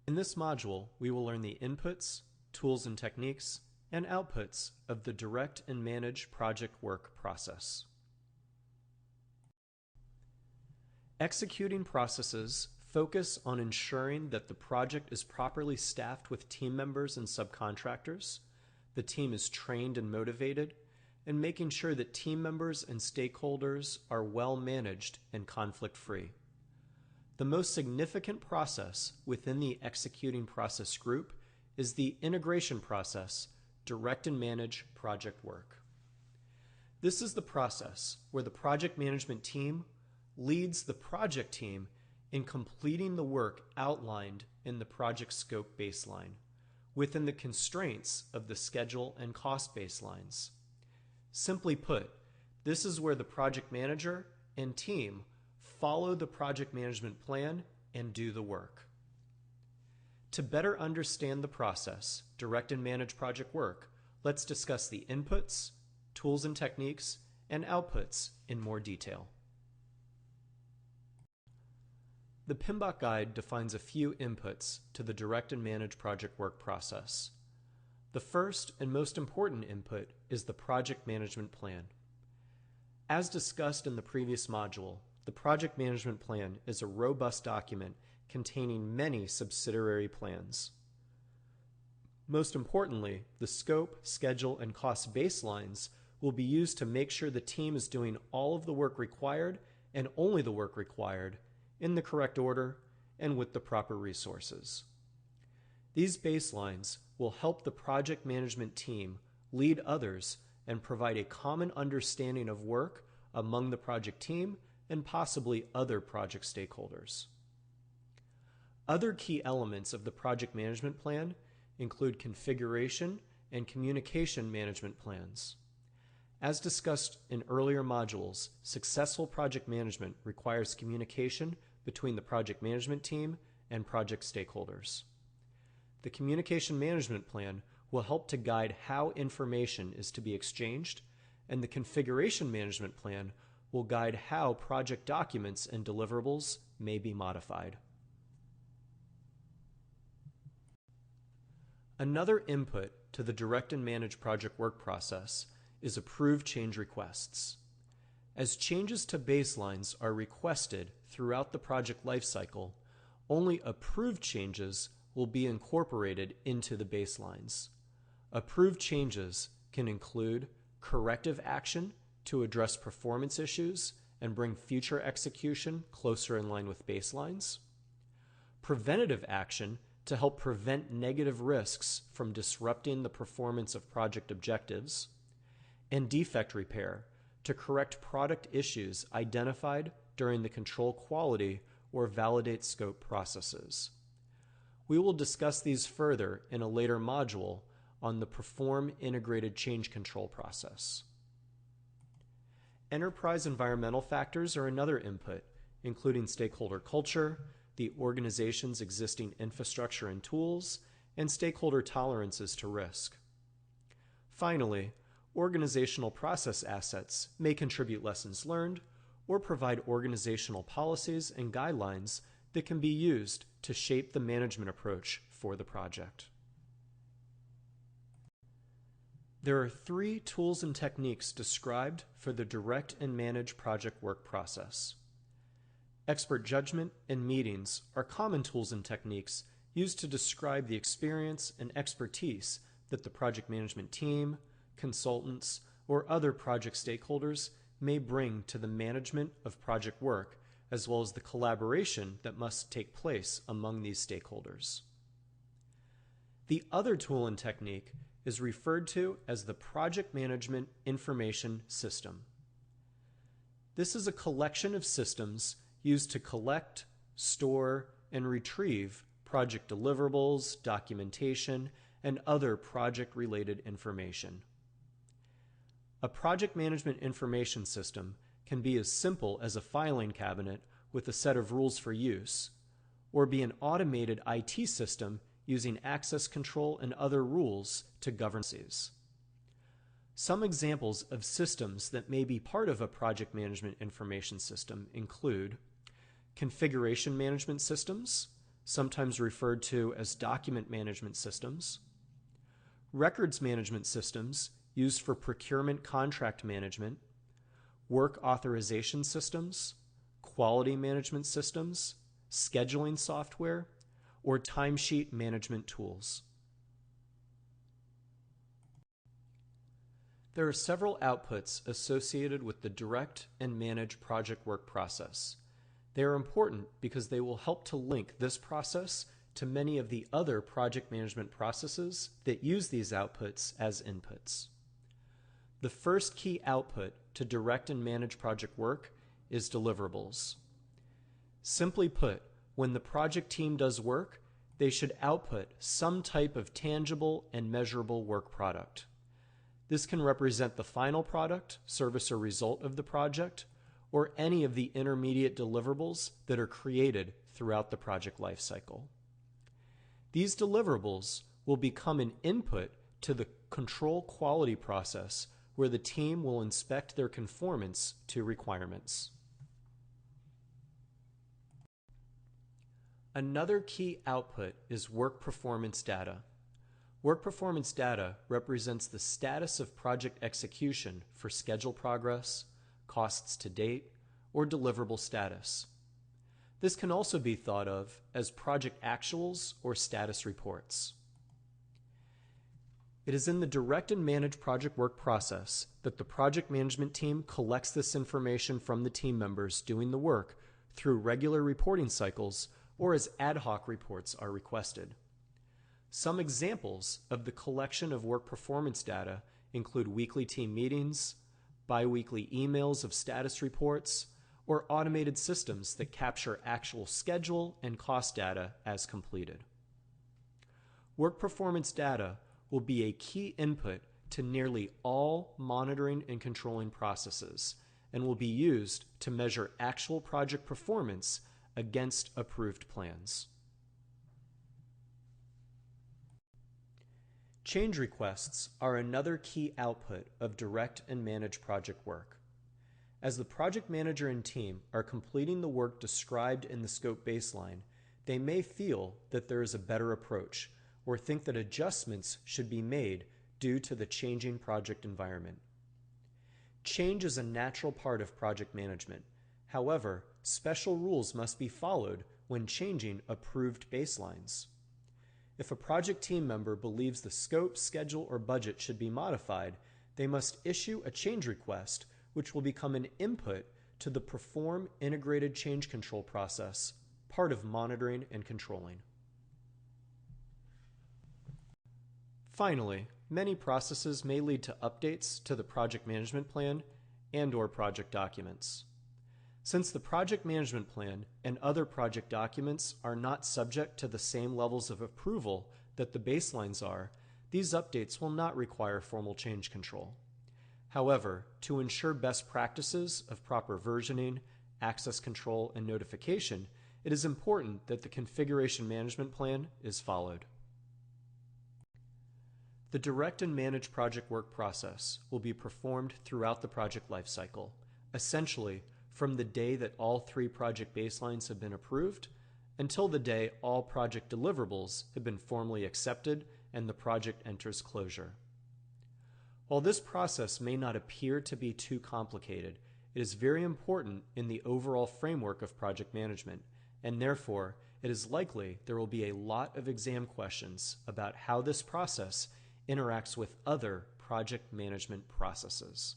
In this module, we will learn the inputs, tools and techniques, and outputs of the direct and manage project work process. Executing processes focus on ensuring that the project is properly staffed with team members and subcontractors, the team is trained and motivated, and making sure that team members and stakeholders are well managed and conflict-free. The most significant process within the executing process group is the integration process, direct and manage project work. This is the process where the project management team leads the project team in completing the work outlined in the project scope baseline within the constraints of the schedule and cost baselines. Simply put, this is where the project manager and team follow the project management plan and do the work. To better understand the process, direct and manage project work, let's discuss the inputs, tools and techniques, and outputs in more detail. The PMBOK guide defines a few inputs to the direct and manage project work process. The first and most important input is the project management plan. As discussed in the previous module, the project management plan is a robust document containing many subsidiary plans. Most importantly, the scope, schedule, and cost baselines will be used to make sure the team is doing all of the work required and only the work required in the correct order and with the proper resources. These baselines will help the project management team lead others and provide a common understanding of work among the project team and possibly other project stakeholders. Other key elements of the project management plan include configuration and communication management plans. As discussed in earlier modules, successful project management requires communication between the project management team and project stakeholders. The communication management plan will help to guide how information is to be exchanged, and the configuration management plan will guide how project documents and deliverables may be modified. Another input to the direct and manage project work process is approved change requests. As changes to baselines are requested throughout the project lifecycle, only approved changes will be incorporated into the baselines. Approved changes can include corrective action to address performance issues and bring future execution closer in line with baselines, preventative action to help prevent negative risks from disrupting the performance of project objectives, and defect repair to correct product issues identified during the control quality or validate scope processes. We will discuss these further in a later module on the Perform Integrated Change Control process. Enterprise environmental factors are another input, including stakeholder culture, the organization's existing infrastructure and tools, and stakeholder tolerances to risk. Finally, organizational process assets may contribute lessons learned or provide organizational policies and guidelines that can be used to shape the management approach for the project. There are 3 tools and techniques described for the direct and manage project work process. Expert judgment and meetings are common tools and techniques used to describe the experience and expertise that the project management team, consultants, or other project stakeholders may bring to the management of project work, as well as the collaboration that must take place among these stakeholders. The other tool and technique is referred to as the Project Management Information System. This is a collection of systems used to collect, store, and retrieve project deliverables, documentation, and other project-related information. A project management information system can be as simple as a filing cabinet with a set of rules for use, or be an automated IT system using access control and other rules to govern these. Some examples of systems that may be part of a project management information system include configuration management systems, sometimes referred to as document management systems, records management systems used for procurement contract management, work authorization systems, quality management systems, scheduling software, or timesheet management tools. There are several outputs associated with the direct and manage project work process. They are important because they will help to link this process to many of the other project management processes that use these outputs as inputs. The first key output to direct and manage project work is deliverables. Simply put, when the project team does work, they should output some type of tangible and measurable work product. This can represent the final product, service, or result of the project, or any of the intermediate deliverables that are created throughout the project lifecycle. These deliverables will become an input to the control quality process where the team will inspect their conformance to requirements. Another key output is work performance data. Work performance data represents the status of project execution for schedule progress, costs to date, or deliverable status. This can also be thought of as project actuals or status reports. It is in the direct and manage project work process that the project management team collects this information from the team members doing the work through regular reporting cycles or as ad hoc reports are requested. Some examples of the collection of work performance data include weekly team meetings, bi-weekly emails of status reports, or automated systems that capture actual schedule and cost data as completed. Work performance data will be a key input to nearly all monitoring and controlling processes and will be used to measure actual project performance against approved plans. Change requests are another key output of direct and manage project work. As the project manager and team are completing the work described in the scope baseline, they may feel that there is a better approach or think that adjustments should be made due to the changing project environment. Change is a natural part of project management. However, special rules must be followed when changing approved baselines. If a project team member believes the scope, schedule, or budget should be modified, they must issue a change request, which will become an input to the Perform Integrated Change Control process, part of monitoring and controlling. Finally, many processes may lead to updates to the project management plan and/or project documents. Since the project management plan and other project documents are not subject to the same levels of approval that the baselines are, these updates will not require formal change control. However, to ensure best practices of proper versioning, access control, and notification, it is important that the configuration management plan is followed. The direct and manage project work process will be performed throughout the project lifecycle, essentially from the day that all 3 project baselines have been approved until the day all project deliverables have been formally accepted and the project enters closure. While this process may not appear to be too complicated, it is very important in the overall framework of project management, and therefore it is likely there will be a lot of exam questions about how this process interacts with other project management processes.